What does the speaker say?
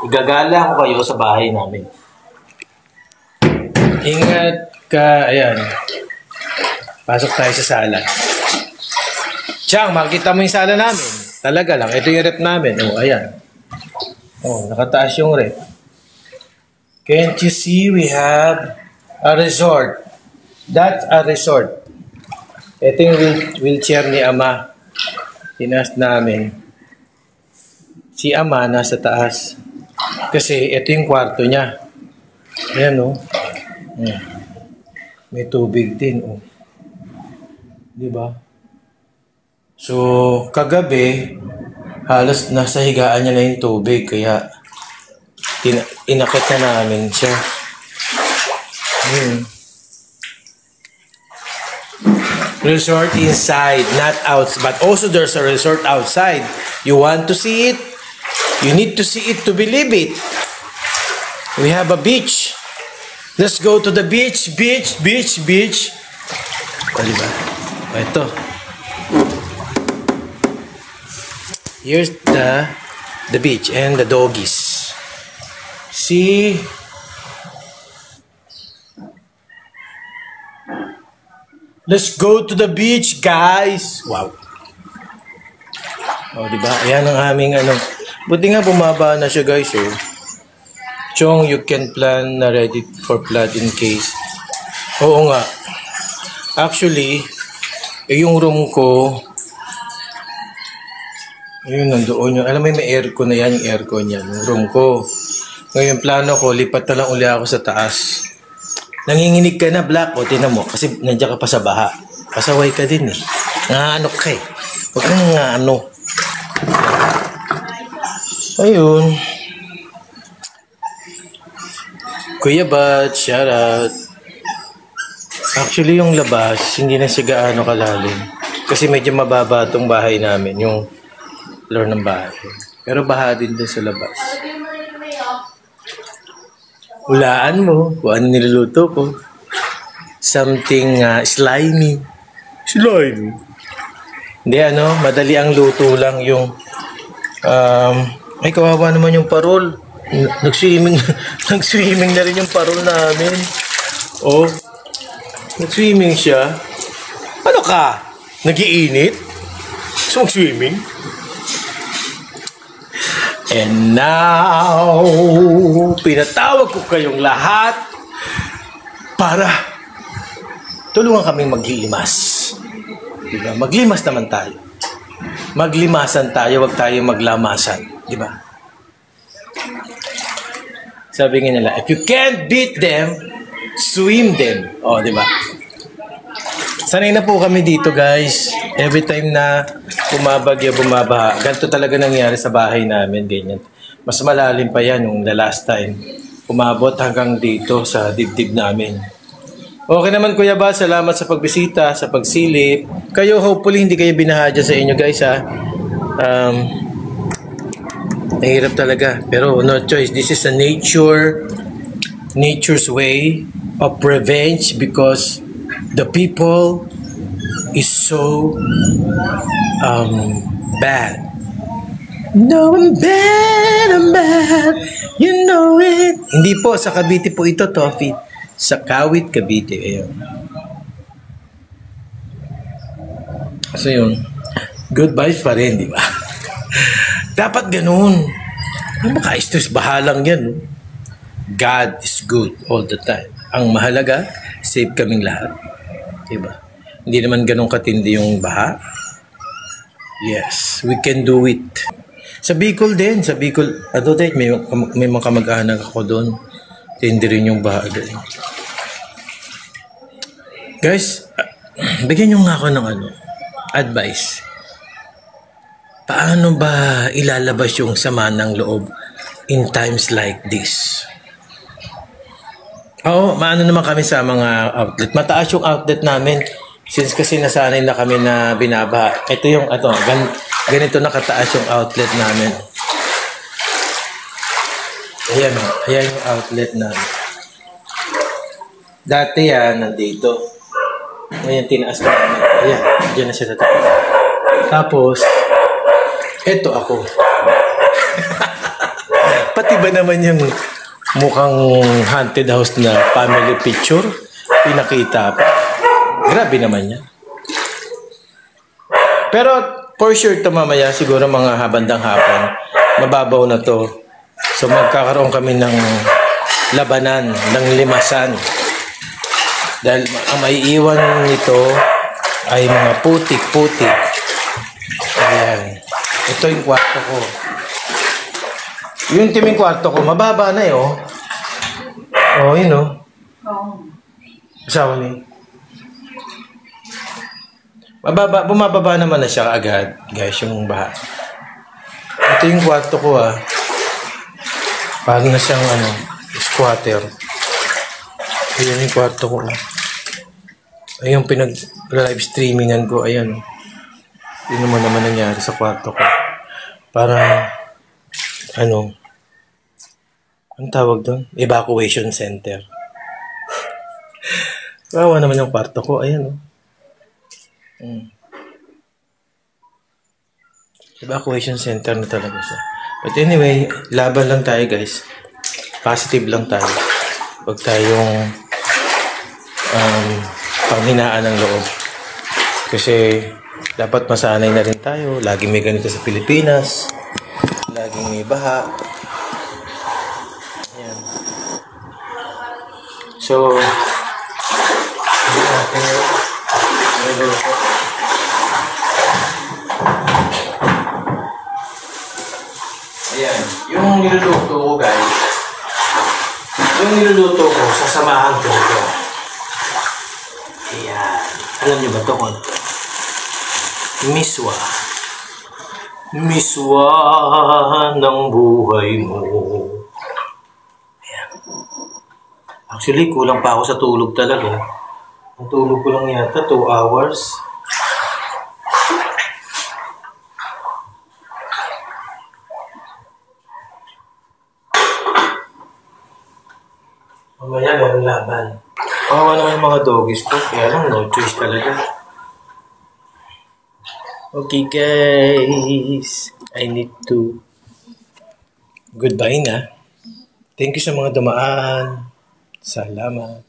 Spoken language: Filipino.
Igagala ko kayo sa bahay namin. Ingat ka, ayan. Pasok tayo sa sala. Chang, makikita mo yung sala namin. Talaga lang, ito yung rep namin. Oh, ayan. Oh, nakataas yung rep. Can't you see we have a resort? That's a resort. Ito yung wheelchair ni Ama. Tinaas namin. Si Ama nasa taas. Kasi ito yung kwarto niya. Ayan, oh. May tubig din, oh. Diba? So, kagabi, halos nasa higaan niya na yung tubig. Kaya, inakit na namin siya. Resort inside, not outside. But also there's a resort outside. You want to see it? You need to see it to believe it. We have a beach. Let's go to the beach, beach. O, diba? O, ito. Here's the beach and the doggies. See? Let's go to the beach, guys. Wow. O, diba? Ayan ang aming ano. Buti nga bumaba na siya, guys, oh. Chong, you can plan na ready for flood in case. Oo nga. Actually, yung room ko, ayun, nandoon yun. Alam mo, may aircon na yan, yung aircon yan, yung room ko. Ngayon, plano ko, lipat na lang uli ako sa taas. Nanginginig ka na, Black, o tinan mo, kasi nandiyan ka pa sa baha. Pasaway ka din, eh. Nga ano ka, eh. Huwag kang nga ano. Ayun. Kuya Bat, shout out. Actually, yung labas, hindi na siya gaano kalalim. Kasi medyo mababa itong bahay namin, yung floor ng bahay. Pero baha din dun sa labas. Hulaan mo kung ano niluluto ko. Something slimy. Slimy. Hindi ano, madali ang luto lang yung ay kawawa naman yung parol. Nag-swimming na rin yung parol namin. Oh. Nag-swimming siya. Ano ka? Nag-iinit? Gusto mag-swimming? And now, pinatawag ko kayong lahat para tulungan kaming maglimas. Diba? Maglimas naman tayo. Maglimasan tayo, wag tayo maglamasan. Diba? Sabi nga nila, if you can't beat them, swim them. O, diba? Sanay na po kami dito, guys. Every time na bumabagyo, bumabaha, ganito talaga nangyari sa bahay namin, ganyan. Mas malalim pa yan yung the last time. Umabot hanggang dito sa dibdib namin. Okay naman, Kuya Ba, salamat sa pagbisita, sa pagsilip. Kayo, hopefully, hindi kayo binaha dyan sa inyo, guys, ha. Nahirap talaga. Pero no choice. This is a nature's way of revenge because the people is so bad. No, I'm bad. You know it. Hindi po, sa Cavite po ito, Toffee. Sa Kawit, Cavite. Ayun. So yun. Good vibes pa rin, di ba? Dapat ganun. Ang maka-stress, bahalang yan. No? God is good all the time. Ang mahalaga, safe kaming lahat. Diba? Hindi naman ganun katindi yung baha. Yes, we can do it. Sa Bicol din, sa Bicol, may mga kamag-anak ako doon. Hindi rin yung baha doon. Guys, bigyan nyo nga ako ng advice. Paano ba ilalabas yung sama ng loob in times like this? Oo, maano naman kami sa mga outlet. Mataas yung outlet namin since kasi nasanay na kami na binabaha. Ito yung ganito nakataas yung outlet namin. Ayan o, ayan yung outlet namin. Dati yan, nandito. Ngayon, tinaas na namin. Ayan, dyan na siya nataas. Tapos, eto ako. Pati ba naman yung mukhang haunted house na family picture? Pinakita pa. Grabe naman yan. Pero for sure to mamaya, siguro mga bandang hapon, mababaw na to. So magkakaroon kami ng labanan, ng limasan. Dahil ang maiiwan nito ay mga putik-putik. Ayan. Ito yung kwarto ko. Yung timing kwarto ko, mababa na eh, oh. Oh, yun, oh. Asawa ni. Bumababa naman na siya agad, guys, yung baha. Ito yung kwarto ko, ah. Parang na siyang, squatter. Ayan yung kwarto ko, ah. Ayun, pinag-live streamingan ko, ayan. Yun naman nangyari sa kwarto ko. Parang, anong tawag doon? Evacuation center. Kawawa naman yung kwarto ko. Ayan, oh. Evacuation center na talaga siya. But anyway, laban lang tayo, guys. Positive lang tayo. Huwag tayong panghinaan ng loob. Kasi dapat masanay na rin tayo. Lagi may ganito sa Pilipinas. Laging may baha. Ayan. So, ayan. Yung niluluto ko, guys. Yung niluluto ko, sasamahan ko ito. Ayan. Alam niyo ba ito kung ano? Miswa. Miswa ng buhay mo. Ayan. Actually, kulang pa ako sa tulog talaga. Ang tulog ko lang yata, 2 hours. Mamaya meron laban. Kawawa naman yung mga doggies ko. Kaya lang, no choice talaga. Okay guys, I need to goodbye na. Thank you sa mga dumaan. Salamat.